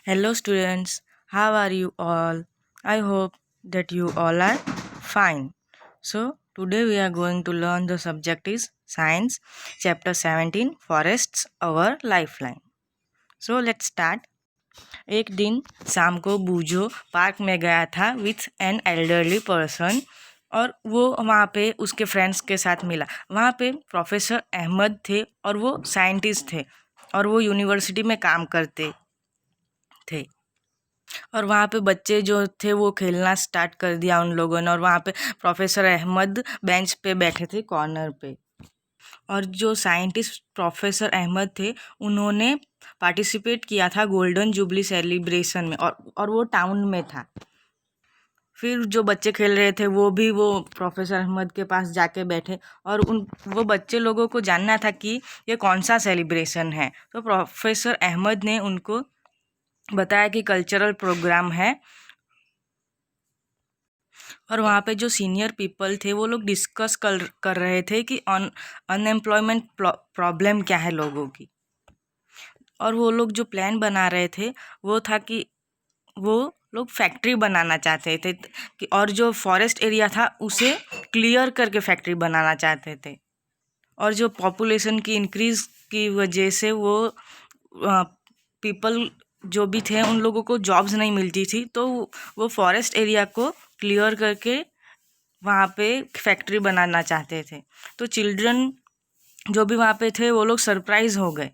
Hello students, how are you all? I hope that you all are fine. So today we are going to learn the subject is Science, chapter 17 Forests our Lifeline. So let's start. एक दिन शाम को बूझो park में गया था with an elderly person और वो वहाँ पे उसके फ्रेंड्स के साथ मिला। वहाँ पे प्रोफेसर अहमद थे और वो साइंटिस्ट थे और वो यूनिवर्सिटी में काम करते थे। और वहाँ पे बच्चे जो थे वो खेलना स्टार्ट कर दिया उन लोगों ने और वहाँ पे प्रोफेसर अहमद बेंच पे बैठे थे कॉर्नर पे। और जो साइंटिस्ट प्रोफेसर अहमद थे उन्होंने पार्टिसिपेट किया था गोल्डन जुबली सेलिब्रेशन में और वो टाउन में था। फिर जो बच्चे खेल रहे थे वो प्रोफेसर अहमद के पास जाके बैठे और वो बच्चे लोगों को जानना था कि ये कौन सा सेलिब्रेशन है। तो प्रोफेसर अहमद ने उनको बताया कि कल्चरल प्रोग्राम है। और वहाँ पे जो सीनियर पीपल थे वो लोग डिस्कस कर रहे थे कि अनएम्प्लॉयमेंट प्रॉब्लम क्या है लोगों की। और वो लोग जो प्लान बना रहे थे वो था कि वो लोग फैक्ट्री बनाना चाहते थे कि और जो फॉरेस्ट एरिया था उसे क्लियर करके फैक्ट्री बनाना चाहते थे। और जो पॉपुलेशन की इंक्रीज़ की वजह से वो पीपल जो भी थे उन लोगों को जॉब्स नहीं मिलती थी, तो वो फॉरेस्ट एरिया को क्लियर करके वहाँ पे फैक्ट्री बनाना चाहते थे। तो चिल्ड्रन जो भी वहाँ पे थे वो लोग सरप्राइज हो गए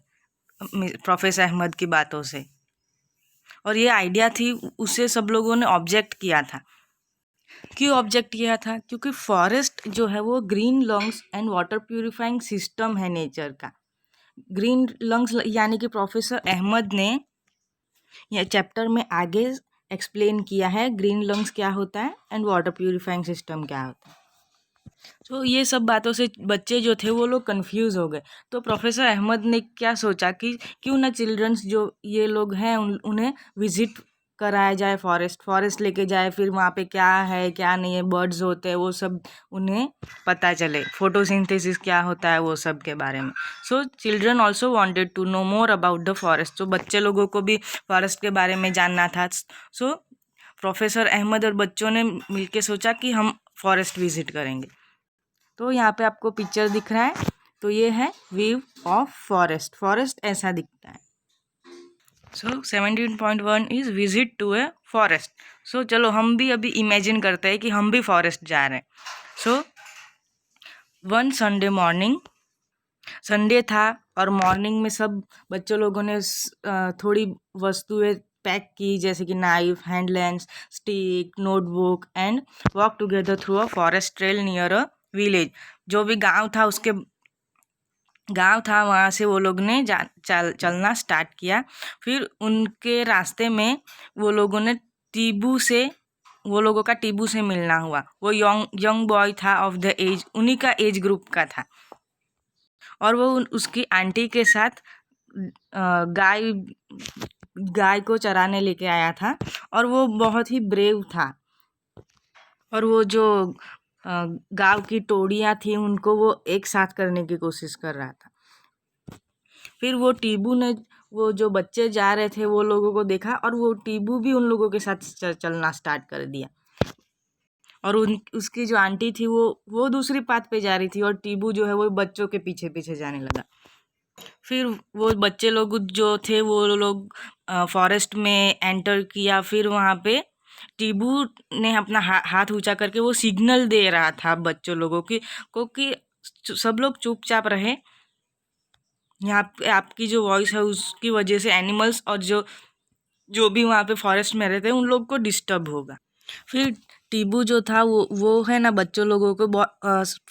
प्रोफेसर अहमद की बातों से। और ये आइडिया थी उसे सब लोगों ने ऑब्जेक्ट किया था। क्यों ऑब्जेक्ट किया था? क्योंकि फॉरेस्ट जो है वो green lungs and water purifying system है नेचर का। ग्रीन लंग्स यानी कि प्रोफेसर अहमद ने यह चैप्टर में आगे एक्सप्लेन किया है ग्रीन लंग्स क्या होता है एंड वाटर प्यूरिफाइंग सिस्टम क्या होता है। तो ये सब बातों से बच्चे जो थे वो लोग कंफ्यूज हो गए। तो प्रोफेसर अहमद ने क्या सोचा कि क्यों ना चिल्ड्रंस जो ये लोग हैं उन्हें विजिट कराया जाए, फॉरेस्ट लेके जाए, फिर वहाँ पे क्या है क्या नहीं है, बर्ड्स होते हैं वो सब उन्हें पता चले, फोटोसिंथेसिस क्या होता है वो सब के बारे में। So children also wanted to know more about the forest. तो बच्चे लोगों को भी फॉरेस्ट के बारे में जानना था। सो प्रोफेसर अहमद और बच्चों ने मिलके सोचा कि हम फॉरेस्ट विजिट करेंगे। तो यहाँ पे आपको पिक्चर दिख रहा है, तो ये है व्यू ऑफ फॉरेस्ट। फॉरेस्ट ऐसा दिखता है। So 17.1 is visit to a forest. So चलो हम भी अभी इमेजिन करते हैं कि हम भी फॉरेस्ट जा रहे हैं। So one Sunday morning, Sunday था और मॉर्निंग में सब बच्चों लोगों ने थोड़ी वस्तुएं पैक की जैसे कि knife, hand lens, stick, notebook and walk together through a forest trail near a village. जो भी गांव था वहाँ से वो लोग ने चलना स्टार्ट किया। फिर उनके रास्ते में वो लोगों का टीबू से मिलना हुआ। वो यंग बॉय था ऑफ द एज, उन्हीं का एज ग्रुप का था। और वो उसकी आंटी के साथ गाय गाय को चराने लेके आया था और वो बहुत ही ब्रेव था। और वो जो गांव की टोड़ियाँ थी उनको वो एक साथ करने की कोशिश कर रहा था। फिर वो टीबू ने वो जो बच्चे जा रहे थे वो लोगों को देखा और वो टीबू भी उन लोगों के साथ चलना स्टार्ट कर दिया। और उसकी जो आंटी थी वो दूसरी पाथ पे जा रही थी और टीबू जो है वो बच्चों के पीछे पीछे जाने लगा। फिर वो बच्चे लोग जो थे वो लोग फॉरेस्ट में एंटर किया। फिर वहाँ पे टीबू ने अपना हाथ ऊंचा करके वो सिग्नल दे रहा था बच्चों लोगों कि सब लोग चुपचाप रहे। यहाँ पे आपकी जो वॉइस है उसकी वजह से एनिमल्स और जो भी वहाँ पे फॉरेस्ट में रहते हैं उन लोग को डिस्टर्ब होगा। फिर टीबू जो था वो है ना बच्चों लोगों को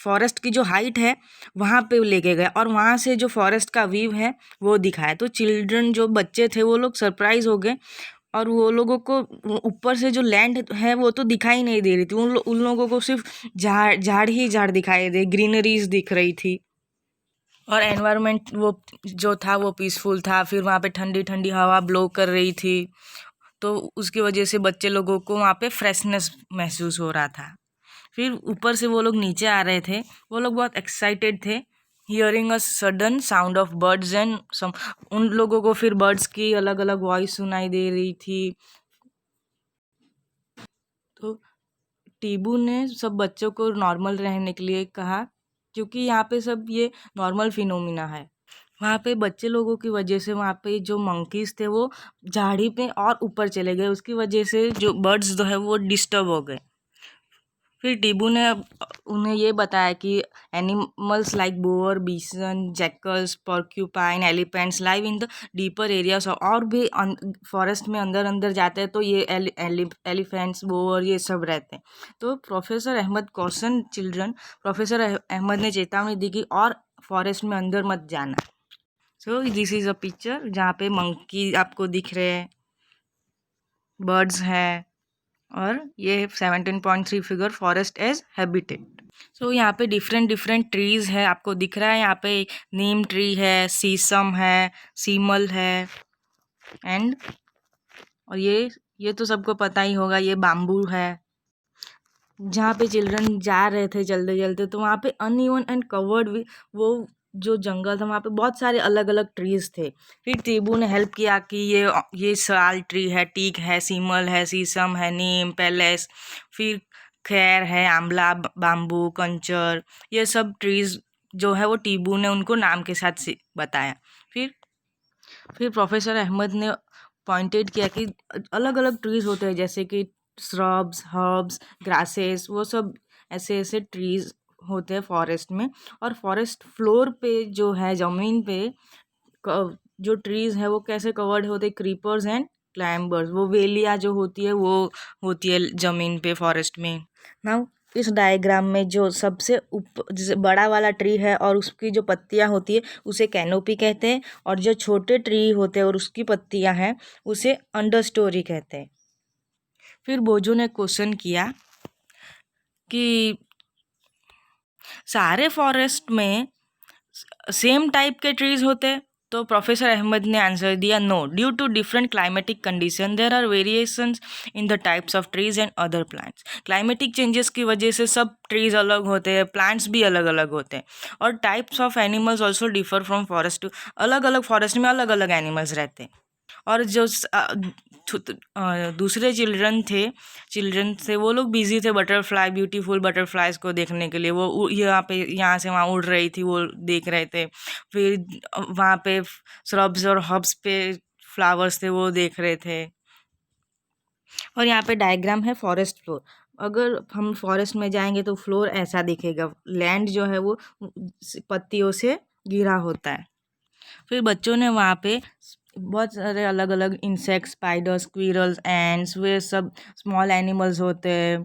फॉरेस्ट की जो हाइट है वहाँ पे लेके गया और वहाँ से जो फॉरेस्ट का व्यू है वो दिखाया। तो चिल्ड्रन जो बच्चे थे वो लोग सरप्राइज हो गए और वो लोगों को ऊपर से जो लैंड है वो तो दिखाई नहीं दे रही थी। उन लोगों को सिर्फ झाड़ ही झाड़ दिखाई दे, ग्रीनरीज दिख रही थी और एनवायरनमेंट वो जो था वो पीसफुल था। फिर वहाँ पे ठंडी ठंडी हवा ब्लो कर रही थी, तो उसकी वजह से बच्चे लोगों को वहाँ पे फ्रेशनेस महसूस हो रहा था। फिर ऊपर से वो लोग नीचे आ रहे थे, वो लोग बहुत एक्साइटेड थे hearing a sudden sound of birds and some, उन लोगों को फिर बर्ड्स की अलग अलग वॉइस सुनाई दे रही थी। तो टीबू ने सब बच्चों को नॉर्मल रहने के लिए कहा, क्योंकि यहाँ पे सब ये नॉर्मल फिनोमिना है। वहाँ पे बच्चे लोगों की वजह से वहाँ पे जो मंकीज थे वो झाड़ी पे और ऊपर चले गए, उसकी वजह से जो बर्ड्स जो है वो डिस्टर्ब हो गए। फिर टीबू ने उन्हें ये बताया कि animals like boar, bison, jackals, porcupine, elephants live in the deeper areas, और भी फॉरेस्ट में अंदर अंदर जाते हैं तो ये एलिफेंट्स, बोअर ये सब रहते हैं। तो professor Ahmad caution children, professor Ahmad ने चेतावनी दी कि और फॉरेस्ट में अंदर मत जाना। So this is a picture जहाँ पे मंकी आपको दिख रहे हैं, बर्ड्स हैं, और ये 17.3 फिगर फॉरेस्ट एज हैबिटेट। सो यहाँ पे डिफरेंट डिफरेंट ट्रीज है, आपको दिख रहा है यहाँ पे नीम ट्री है, सीसम है, सीमल है, एंड और ये तो सबको पता ही होगा, ये बाम्बू है। जहाँ पे चिल्ड्रन जा रहे थे चलते चलते तो वहाँ पे अनइवन एंड कवर्ड वो जो जंगल था वहाँ पे बहुत सारे अलग अलग ट्रीज थे। फिर टीबू ने हेल्प किया कि ये साल ट्री है, टीक है, सीमल है, शीशम है, नीम, पैलेस, फिर खैर है, आंवला, बाम्बू, कंचर, ये सब ट्रीज जो है वो टीबू ने उनको नाम के साथ बताया। फिर प्रोफेसर अहमद ने पॉइंटेड किया कि अलग अलग ट्रीज होते हैं, जैसे कि श्रब्स, हर्ब्स, ग्रासेस, वो सब ऐसे ऐसे ट्रीज होते हैं फॉरेस्ट में। और फॉरेस्ट फ्लोर पे जो है ज़मीन पे जो ट्रीज है वो कैसे कवर्ड होते हैं, क्रीपर्स एंड क्लाइंबर्स, वो वेलियाँ जो होती है वो होती है ज़मीन पे फॉरेस्ट में। नाउ इस डायग्राम में जो सबसे जैसे बड़ा वाला ट्री है और उसकी जो पत्तियां होती है उसे कैनोपी कहते हैं, और जो छोटे ट्री होते हैं और उसकी पत्तियां हैं उसे अंडर स्टोरी कहते हैं। फिर बोजो ने क्वेश्चन किया कि सारे फॉरेस्ट में सेम टाइप के ट्रीज होते हैं? तो प्रोफेसर अहमद ने आंसर दिया, no, due to different climatic condition there are variations in the types of trees and other plants. Climatic changes की वजह से सब ट्रीज अलग होते हैं, प्लांट्स भी अलग अलग होते हैं, और types of animals also differ from forest to, अलग अलग फॉरेस्ट में अलग अलग एनिमल्स रहते हैं। और जो दूसरे चिल्ड्रन थे वो लोग बिजी थे बटरफ्लाई, ब्यूटीफुल बटरफ्लाइज को देखने के लिए, वो यहाँ से वहाँ उड़ रही थी, वो देख रहे थे। फिर वहाँ पे श्रब्स और हर्ब्स पे फ्लावर्स थे, वो देख रहे थे। और यहाँ पे डायग्राम है फॉरेस्ट फ्लोर। अगर हम फॉरेस्ट में जाएंगे तो फ्लोर ऐसा दिखेगा, लैंड जो है वो पत्तियों से घिरा होता है। फिर बच्चों ने वहाँ पे बहुत सारे अलग अलग इंसेक्ट्स, स्पाइडर, स्क्विरल्स, एंड्स, वे सब स्मॉल एनिमल्स होते हैं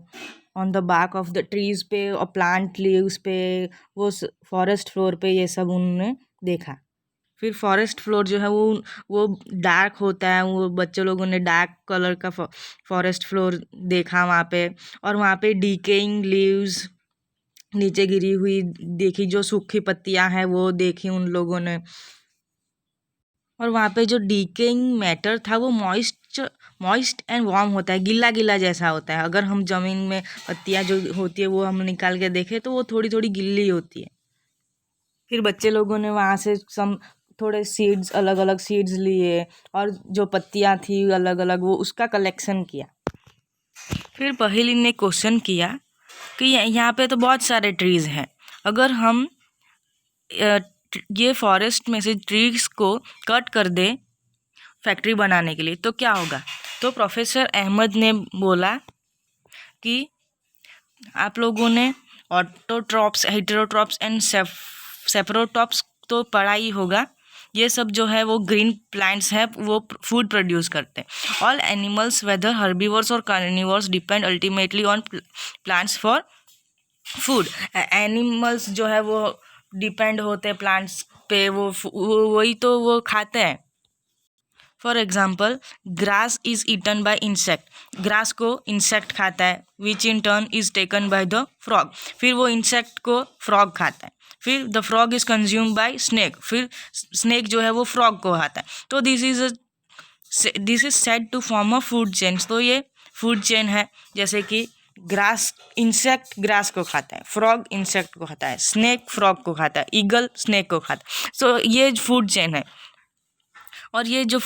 ऑन द बाक ऑफ द ट्रीज पे और प्लांट लीव्स पे, वो फॉरेस्ट फ्लोर पे ये सब उन्होंने देखा। फिर फॉरेस्ट फ्लोर जो है वो डार्क होता है, वो बच्चे लोगों ने डार्क कलर का फॉरेस्ट फ्लोर देखा वहाँ पे। और वहाँ पे डीकेइंग लीव्स नीचे गिरी हुई देखी, जो सूखी पत्तियां हैं वो देखी उन लोगों ने। और वहाँ पे जो डीकेइंग मैटर था वो मॉइस्ट एंड वार्म होता है, गिल्ला गिल्ला जैसा होता है। अगर हम ज़मीन में पत्तियाँ जो होती है वो हम निकाल के देखें तो वो थोड़ी थोड़ी गिल्ली होती है। फिर बच्चे लोगों ने वहाँ से थोड़े सीड्स, अलग अलग सीड्स लिए, और जो पत्तियाँ थी अलग अलग वो उसका कलेक्शन किया। फिर पहेली ने क्वेश्चन किया कि यहाँ पे तो बहुत सारे ट्रीज़ हैं, अगर हम ये फॉरेस्ट में से ट्रीज को कट कर दे फैक्ट्री बनाने के लिए तो क्या होगा? तो प्रोफेसर अहमद ने बोला कि आप लोगों ने ऑटोट्रॉप्स, हेटेरोट्रॉप्स एंड सेफरोट्रॉप्स तो पढ़ा ही होगा। ये सब जो है वो ग्रीन प्लांट्स है, वो फूड प्रोड्यूस करते हैं। ऑल एनिमल्स वेदर हर्बीवर्स और carnivores depend ultimately on plants for food. Animals जो है वो डिपेंड होते हैं प्लांट्स पे, वही तो वो खाते हैं। For example, grass is eaten by insect, grass को इंसेक्ट खाता है, which in turn is taken by the frog, फिर वो इंसेक्ट को फ्रॉग खाता है। फिर the frog is consume by snake, फिर स्नेक जो है वो फ्रॉग को खाता है। तो this is said to form a food chain. तो ये फूड चेन है, जैसे कि ग्रास इंसेक्ट ग्रास को खाता है, फ्रॉग इंसेक्ट को खाता है, स्नेक फ्रॉग को खाता है, ईगल स्नेक को खाता है। सो ये फूड चेन है। और ये जो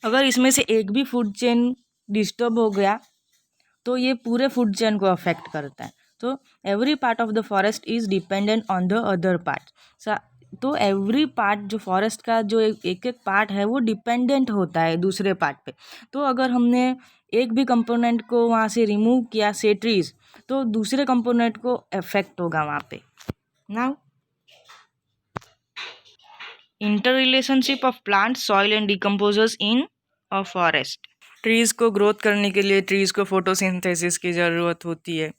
अगर इसमें से एक भी फूड चेन डिस्टर्ब हो गया तो ये पूरे फूड चेन को अफेक्ट करता है। तो every part of the forest is dependent on the other part. तो एवरी पार्ट जो फॉरेस्ट का जो एक एक पार्ट है वो डिपेंडेंट होता है दूसरे पार्ट पे। तो अगर हमने एक भी कंपोनेंट को वहाँ से रिमूव किया से ट्रीज, तो दूसरे कंपोनेंट को इफेक्ट होगा वहाँ पे। Now inter relationship of plant, soil and decomposers in a forest. Trees को ग्रोथ करने के लिए ट्रीज को फोटोसिंथेसिस की ज़रूरत होती है।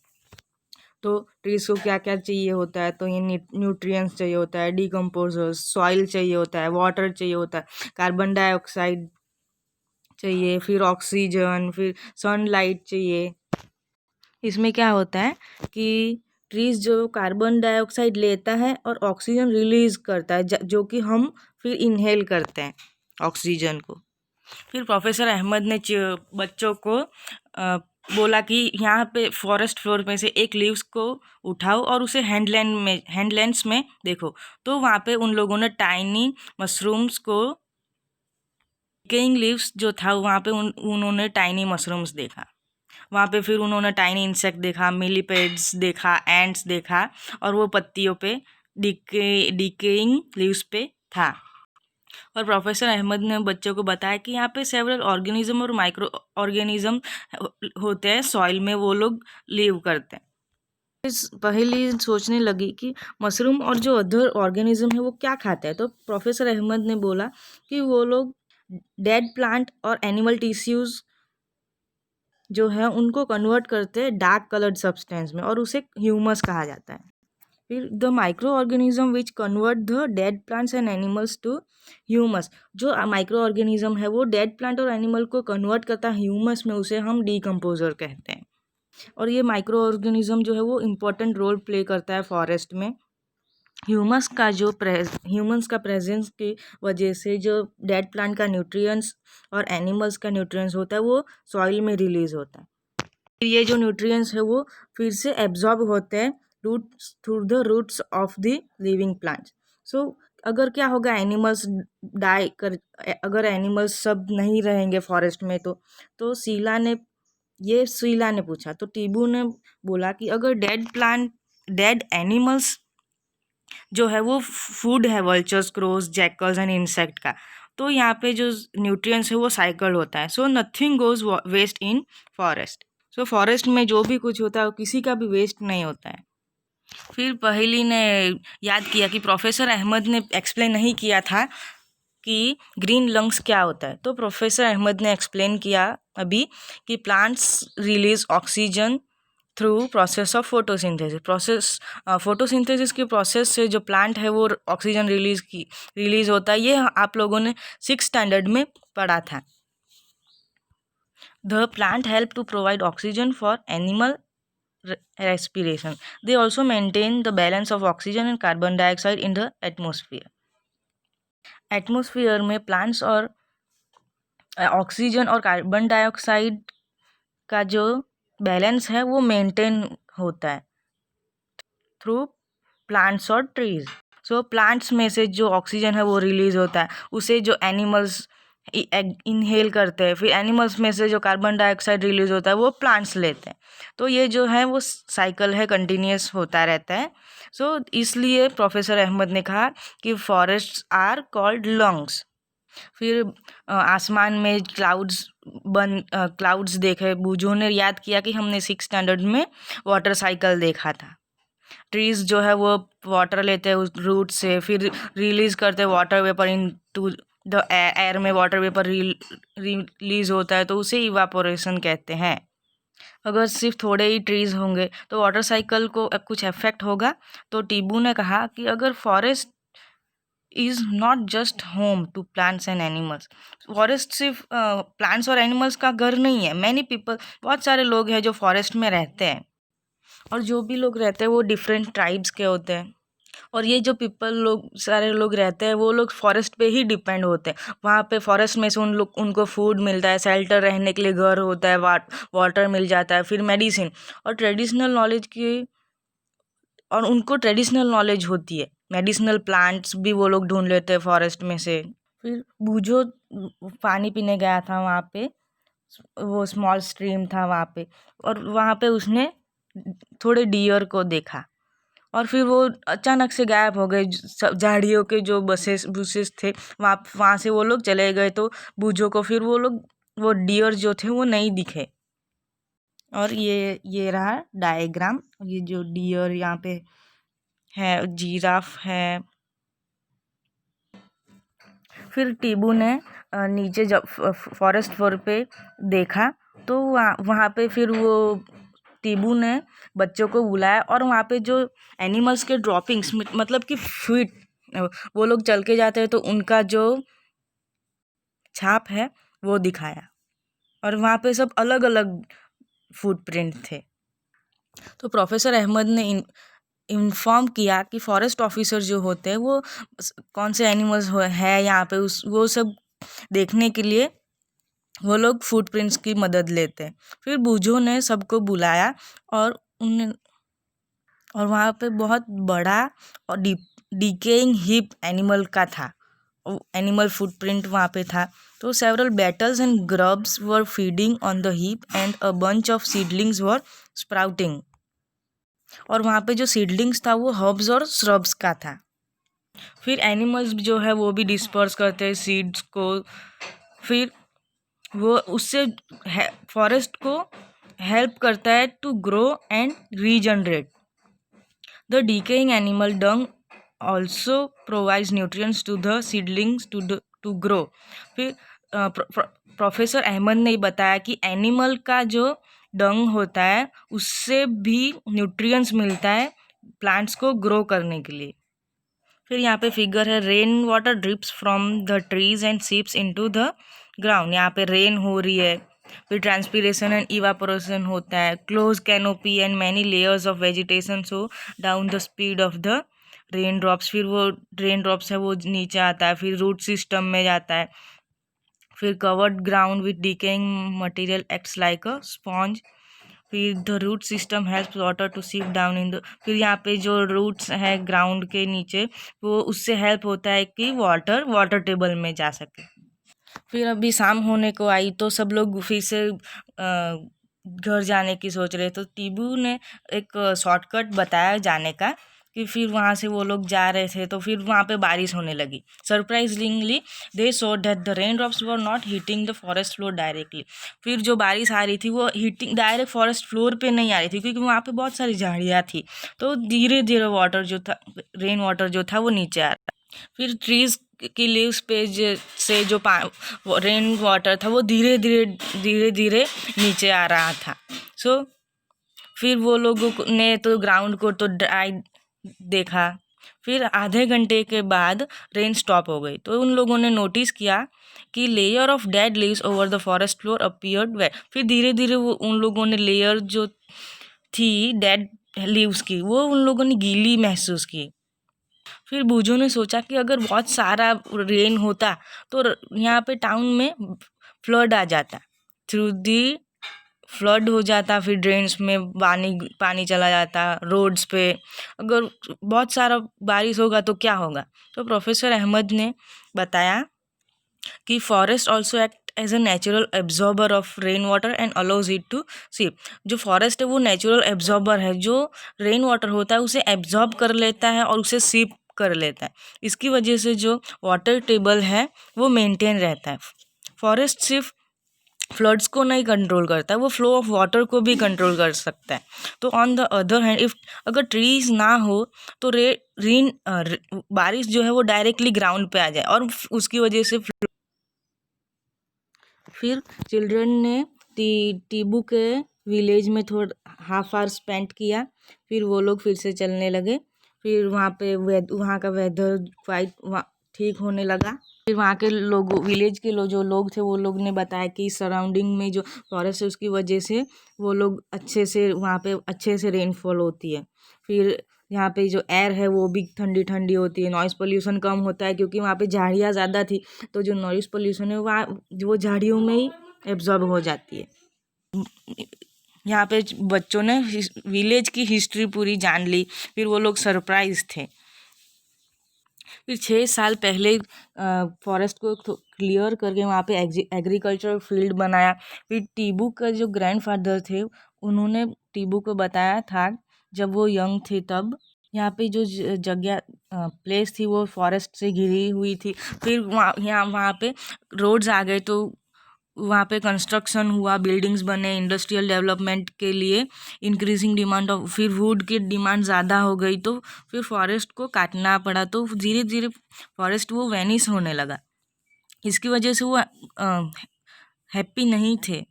तो ट्रीज को क्या क्या चाहिए होता है, तो ये न्यूट्रिएंट्स चाहिए होता है, डिकम्पोजर्स, सॉइल चाहिए होता है, वाटर चाहिए होता है, कार्बन डाइऑक्साइड चाहिए, फिर ऑक्सीजन, फिर सनलाइट चाहिए। इसमें क्या होता है कि ट्रीज जो कार्बन डाइऑक्साइड लेता है और ऑक्सीजन रिलीज करता है, जो कि हम फिर इनहेल करते हैं ऑक्सीजन को। फिर प्रोफेसर अहमद ने बच्चों को बोला कि यहाँ पे फॉरेस्ट फ्लोर में से एक लीव्स को उठाओ और उसे हैंडलेंस में देखो। तो वहाँ पे उन लोगों ने टाइनी मशरूम्स को, डिकेइंग लीव्स जो था वहाँ पे उन्होंने टाइनी मशरूम्स देखा। वहाँ पे फिर उन्होंने टाइनी इंसेक्ट देखा, मिलीपेड्स देखा, एंट्स देखा, और वो पत्तियों पे डिकेइंग लीव्स पे था। और प्रोफेसर अहमद ने बच्चों को बताया कि यहाँ पे सेवरल ऑर्गेनिज्म और माइक्रो ऑर्गेनिज्म होते हैं सॉइल में, वो लोग लिव करते हैं। इस पहली सोचने लगी कि मशरूम और जो अदर ऑर्गेनिज्म है वो क्या खाते हैं। तो प्रोफेसर अहमद ने बोला कि वो लोग डेड प्लांट और एनिमल टिश्यूज जो है उनको कन्वर्ट करते हैं डार्क कलर्ड सब्सटेंस में, और उसे ह्यूमस कहा जाता है। फिर the micro organism which convert the dead plants and animals to humus. जो माइक्रो ऑर्गेनिज्म है वो डेड प्लांट और एनिमल को कन्वर्ट करता है ह्यूमस में, उसे हम डीकम्पोजर कहते हैं। और ये माइक्रो ऑर्गेनिज्म जो है वो इम्पोर्टेंट रोल प्ले करता है फॉरेस्ट में। ह्यूमस का प्रेजेंस की वजह से जो डेड प्लांट का न्यूट्रिएंट्स और एनिमल्स का न्यूट्रिएंट्स होता है वो सॉइल में रिलीज होता है। फिर ये जो न्यूट्रिएंट्स है वो फिर से एब्जॉर्ब होते हैं roots through the roots of the living plants. So अगर क्या होगा, एनिमल्स डाई कर, अगर एनिमल्स सब नहीं रहेंगे फॉरेस्ट में, तो शीला ने पूछा, तो टीबू ने बोला कि अगर डेड एनिमल्स जो है वो फूड है vultures, crows, jackals and insect का, तो यहाँ पे जो न्यूट्रिएंट्स है वो साइकिल होता है। So nothing goes waste in forest. So forest में जो भी कुछ होता है वो किसी का भी वेस्ट नहीं होता है। फिर पहेली ने याद किया कि प्रोफेसर अहमद ने एक्सप्लेन नहीं किया था कि ग्रीन लंग्स क्या होता है। तो प्रोफेसर अहमद ने एक्सप्लेन किया अभी कि plants release oxygen through process of photosynthesis. Photosynthesis के प्रोसेस से जो प्लांट है वो ऑक्सीजन रिलीज होता है। ये आप लोगों ने 6th स्टैंडर्ड में पढ़ा था। The plant help to provide oxygen for animal respiration. They also maintain the balance of oxygen and carbon dioxide in the atmosphere. Atmosphere में प्लांट्स और ऑक्सीजन और कार्बन डाइऑक्साइड का जो बैलेंस है वो मेंटेन होता है थ्रू प्लांट्स और ट्रीज। सो प्लांट्स में से जो ऑक्सीजन है वो रिलीज होता है, उसे जो एनिमल्स इनहेल करते हैं, फिर एनिमल्स में से जो कार्बन डाइऑक्साइड रिलीज होता है वो प्लांट्स लेते हैं। तो ये जो है वो साइकिल है, कंटिन्यूस होता रहता है। सो इसलिए प्रोफेसर अहमद ने कहा कि फॉरेस्ट्स आर कॉल्ड लंग्स। फिर आसमान में क्लाउड्स देखे, बूझों ने याद किया कि हमने 6th स्टैंडर्ड में वाटर साइकिल देखा था। ट्रीज जो है वो वाटर लेते हैं उस रूट से, फिर रिलीज करते हैं water vapour into the air में, वाटर वेपर रिलीज होता है तो उसे इवापोरेशन कहते हैं। अगर सिर्फ थोड़े ही ट्रीज होंगे तो वाटर साइकिल को कुछ इफेक्ट होगा। तो टीबू ने कहा कि अगर forest is not just home to plants and animals, forest सिर्फ प्लांट्स और एनिमल्स का घर नहीं है। मैनी पीपल, बहुत सारे लोग हैं जो फॉरेस्ट में रहते हैं, और जो भी लोग रहते हैं वो डिफरेंट ट्राइब्स के होते हैं। और ये जो पीपल लोग सारे लोग रहते हैं वो लोग फॉरेस्ट पे ही डिपेंड होते हैं। वहाँ पे फॉरेस्ट में से उनको फूड मिलता है, शेल्टर रहने के लिए घर होता है, वाटर मिल जाता है, फिर मेडिसिन और ट्रेडिशनल नॉलेज की, और उनको ट्रेडिशनल नॉलेज होती है। मेडिसिनल प्लांट्स भी वो लोग ढूंढ लेते हैं फॉरेस्ट में से। फिर बूझो पानी पीने गया था वहाँ पे, वो स्मॉल स्ट्रीम था वहाँ पे, और वहाँ पे उसने थोड़े डियर को देखा और फिर वो अचानक से गायब हो गए। झाड़ियों के जो बुसेस थे वहाँ से वो लोग चले गए, तो बूझो को फिर वो डियर जो थे वो नहीं दिखे। और ये रहा डायग्राम। ये जो डियर यहाँ पे है, जिराफ है। फिर टीबू ने नीचे जब फॉरेस्ट फ्लोर पे देखा तो वहाँ पे फिर वो टीबू ने बच्चों को बुलाया और वहाँ पे जो एनिमल्स के ड्रॉपिंग्स मतलब कि फीट, वो लोग चल के जाते हैं तो उनका जो छाप है वो दिखाया, और वहाँ पे सब अलग अलग फुटप्रिंट थे। तो प्रोफेसर अहमद ने इन्फॉर्म किया कि फॉरेस्ट ऑफिसर जो होते हैं वो कौन से एनिमल्स है यहाँ पे वो सब देखने के लिए वो लोग फुटप्रिंट्स की मदद लेते हैं। फिर बूझो ने सबको बुलाया और उन्हें, और वहाँ पे बहुत बड़ा और डिकेइंग हीप एनिमल का था, एनिमल फुटप्रिंट वहाँ पे था। तो several battles and grubs were feeding on the heap and a bunch of seedlings were sprouting. और वहाँ पे जो सीडलिंग्स था वो हर्ब्स और श्रब्स का था। फिर एनिमल्स जो है वो भी डिस्पर्स करते हैं सीड्स को, फिर वो उससे फॉरेस्ट को हेल्प करता है to grow and regenerate. The decaying animal dung also provides nutrients to the seedlings to grow. फिर प्रोफेसर अहमद ने बताया कि एनिमल का जो डंग होता है उससे भी न्यूट्रिएंट्स मिलता है प्लांट्स को ग्रो करने के लिए। फिर यहाँ पे फिगर है, rain water drips from the trees and seeps into the ground. यहाँ पे रेन हो रही है, फिर ट्रांसपीरेशन एंड इवापोरेशन होता है, close canopy and many layers of vegetation so down the speed of the rain drops. फिर वो रेन ड्रॉप्स है वो नीचे आता है, फिर रूट सिस्टम में जाता है। फिर covered ground with decaying material acts like a sponge. फिर the root system help water to seep down in the, फिर यहाँ पे जो रूट्स है ग्राउंड के नीचे वो उससे हेल्प होता है कि वाटर टेबल में जा सके। फिर अभी शाम होने को आई तो सब लोग फिर से घर जाने की सोच रहे, तो टीबू ने एक शॉर्टकट बताया जाने का कि फिर वहाँ से वो लोग जा रहे थे तो फिर वहाँ पे बारिश होने लगी। Surprisingly they saw that the rain drops were not hitting the forest floor directly. फिर जो बारिश आ रही थी वो हिटिंग डायरेक्ट फॉरेस्ट फ्लोर पे नहीं आ रही थी क्योंकि वहाँ पे बहुत सारी झाड़ियाँ थी, तो धीरे धीरे वाटर जो था, रेन वाटर जो था वो नीचे आ रहा। फिर ट्रीज की लीव्स पे से जो रेन वाटर था वो धीरे धीरे नीचे आ रहा था। सो फिर वो लोगों ने तो ग्राउंड को तो ड्राई देखा। फिर आधे घंटे के बाद रेन स्टॉप हो गई तो उन लोगों ने नोटिस किया कि layer of dead leaves over the forest floor appeared wet. फिर धीरे धीरे वो उन लोगों ने लेयर जो थी डेड लीव्स की वो उन लोगों ने गीली महसूस की। फिर बूझो ने सोचा कि अगर बहुत सारा रेन होता तो यहाँ पे टाउन में फ्लड आ जाता, थ्रू दी फ्लड हो जाता, फिर ड्रेन्स में पानी चला जाता, रोड्स पे अगर बहुत सारा बारिश होगा तो क्या होगा। तो प्रोफेसर अहमद ने बताया कि forest also act as a natural absorber of rain water and allows it to seep. जो फॉरेस्ट है वो नेचुरल एब्जॉर्बर है, जो रेन वाटर होता है उसे एब्जॉर्ब कर लेता है और उसे सीप कर लेता है। इसकी वजह से जो वाटर टेबल है वो मेंटेन रहता है। फॉरेस्ट सिर्फ फ्लड्स को नहीं कंट्रोल करता है, वो फ्लो ऑफ वाटर को भी कंट्रोल कर सकता है। तो on the other hand if अगर ट्रीज ना हो तो बारिश जो है वो डायरेक्टली ग्राउंड पे आ जाए और उसकी वजह से फिर चिल्ड्रन ने टीबू के विलेज में थोड़ा हाफ आवर स्पेंड किया। फिर वो लोग फिर से चलने लगे। फिर वहाँ पे वहाँ का वेदर क्वाइट ठीक होने लगा। फिर वहाँ के विलेज के जो लोग थे वो लोग ने बताया कि सराउंडिंग में जो फॉरेस्ट है उसकी वजह से वो लोग अच्छे से वहाँ पे अच्छे से रेनफॉल होती है। फिर यहाँ पे जो एयर है वो भी ठंडी ठंडी होती है, नॉइज़ पोल्यूशन कम होता है क्योंकि वहाँ पे झाड़ियाँ ज़्यादा थी, तो जो नॉइज़ पोल्यूशन है वहाँ वो झाड़ियों में ही एब्जॉर्ब हो जाती है। यहाँ पे बच्चों ने विलेज की हिस्ट्री पूरी जान ली, फिर वो लोग सरप्राइज थे। फिर 6 साल पहले फॉरेस्ट को क्लियर करके वहाँ पे एग्रीकल्चर फील्ड बनाया। फिर टीबू का जो ग्रैंडफादर थे उन्होंने टीबू को बताया था जब वो यंग थे तब यहाँ पे जो जगह प्लेस थी वो फॉरेस्ट से घिरी हुई थी। फिर वहाँ पे रोड्स आ गए तो वहाँ पे कंस्ट्रक्शन हुआ, बिल्डिंग्स बने इंडस्ट्रियल डेवलपमेंट के लिए। इंक्रीजिंग डिमांड ऑफ, फिर वुड की डिमांड ज़्यादा हो गई तो फिर फॉरेस्ट को काटना पड़ा, तो धीरे धीरे फॉरेस्ट वो वैनिश होने लगा। इसकी वजह से वो हैप्पी नहीं थे।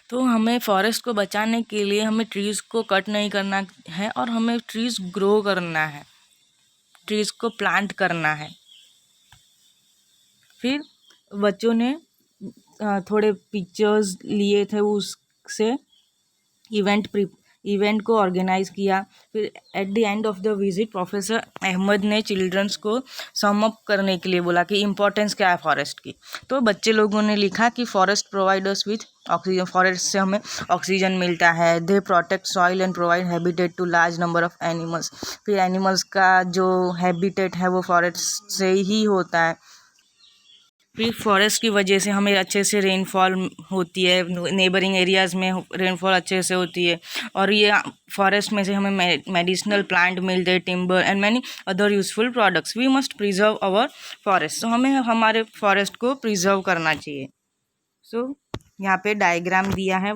तो हमें फॉरेस्ट को बचाने के लिए हमें ट्रीज़ को कट नहीं करना है और हमें ट्रीज़ ग्रो करना है, ट्रीज़ को प्लांट करना है। फिर बच्चों ने थोड़े पिक्चर्स लिए थे, उससे इवेंट को ऑर्गेनाइज किया। फिर at the end of the visit professor Ahmad ने चिल्ड्रंस को सम अप करने के लिए बोला कि इम्पोर्टेंस क्या है फॉरेस्ट की। तो बच्चे लोगों ने लिखा कि forest provide us with oxygen, forest से हमें ऑक्सीजन मिलता है। They protect soil and provide habitat to large number of animals. फिर एनिमल्स का जो हैबिटेट है वो फॉरेस्ट से ही होता है। फिर फॉरेस्ट की वजह से हमें अच्छे से रेनफॉल होती है, नेबरिंग एरियाज़ में रेनफॉल अच्छे से होती है। और ये फॉरेस्ट में से हमें मेडिसिनल प्लांट मिलते हैं, timber and many other useful products. We must preserve our forest. तो हमें हमारे फॉरेस्ट को प्रिजर्व करना चाहिए। सो यहाँ पे डायग्राम दिया है।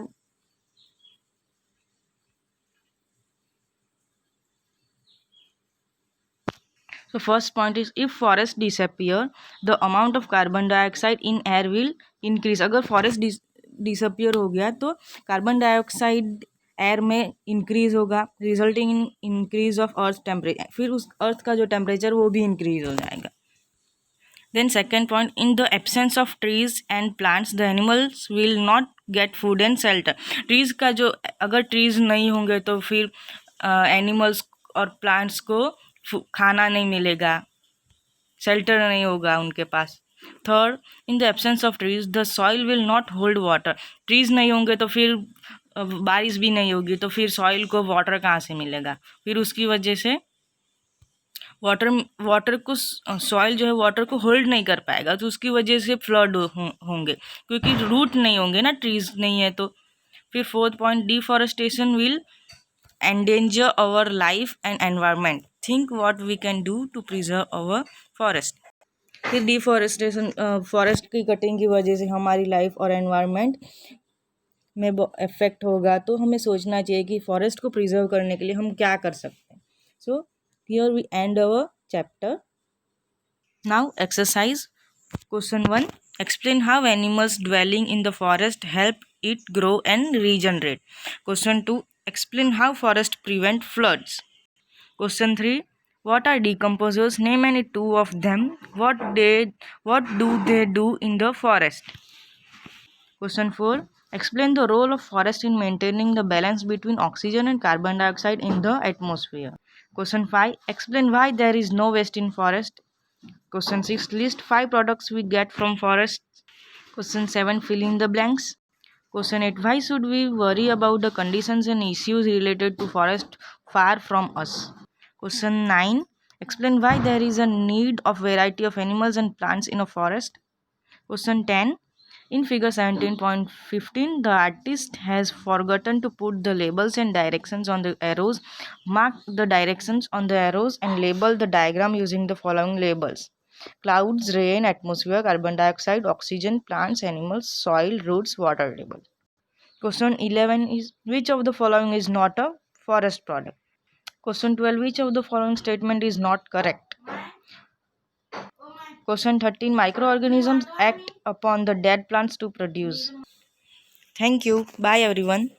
So first point is, if forest disappear, the amount of carbon dioxide in air will increase. अगर forest disappear हो गया तो कार्बन डाइऑक्साइड एयर में इंक्रीज होगा, resulting in increase of earth temperature. फिर उस अर्थ का जो टेम्परेचर वो भी इंक्रीज हो जाएगा। Then second point, in the absence of trees and plants, the animals will not get food and shelter. Trees का जो, अगर trees नहीं होंगे तो फिर एनिमल्स और प्लांट्स को खाना नहीं मिलेगा, शेल्टर नहीं होगा उनके पास। Third, in the absence of trees the soil will not hold water. Trees नहीं होंगे तो फिर बारिश भी नहीं होगी, तो फिर सॉइल को वाटर कहाँ से मिलेगा। फिर उसकी वजह से वाटर को, सॉइल जो है वाटर को होल्ड नहीं कर पाएगा, तो उसकी वजह से फ्लड होंगे क्योंकि रूट नहीं होंगे ना, ट्रीज नहीं है तो। फिर fourth point, deforestation will endanger our life and environment. Think what we can do to preserve our forest. फिर डिफॉरेस्टेशन, फॉरेस्ट की कटिंग की वजह से हमारी लाइफ और एनवायरनमेंट में इफेक्ट होगा, तो हमें सोचना चाहिए कि फॉरेस्ट को प्रिजर्व करने के लिए हम क्या कर सकते हैं। सो here we end our chapter. Now exercise question 1, explain how animals dwelling in the forest help it grow and regenerate. Question 2, explain how forest prevent floods. Question 3, what are decomposers? Name any two of them. What do they do in the forest? Question 4, explain the role of forest in maintaining the balance between oxygen and carbon dioxide in the atmosphere. Question 5, explain why there is no waste in forest. Question 6, list 5 products we get from forests. Question 7, fill in the blanks. Question 8, why should we worry about the conditions and issues related to forest far from us? Question 9, explain why there is a need of variety of animals and plants in a forest. Question 10, in figure 17.15, the artist has forgotten to put the labels and directions on the arrows. Mark the directions on the arrows and label the diagram using the following labels: clouds, rain, atmosphere, carbon dioxide, oxygen, plants, animals, soil, roots, water table. Question 11 is, which of the following is not a forest product? Question 12, which of the following statement is not correct? Question 13, microorganisms act upon the dead plants to produce. Thank you. Bye everyone.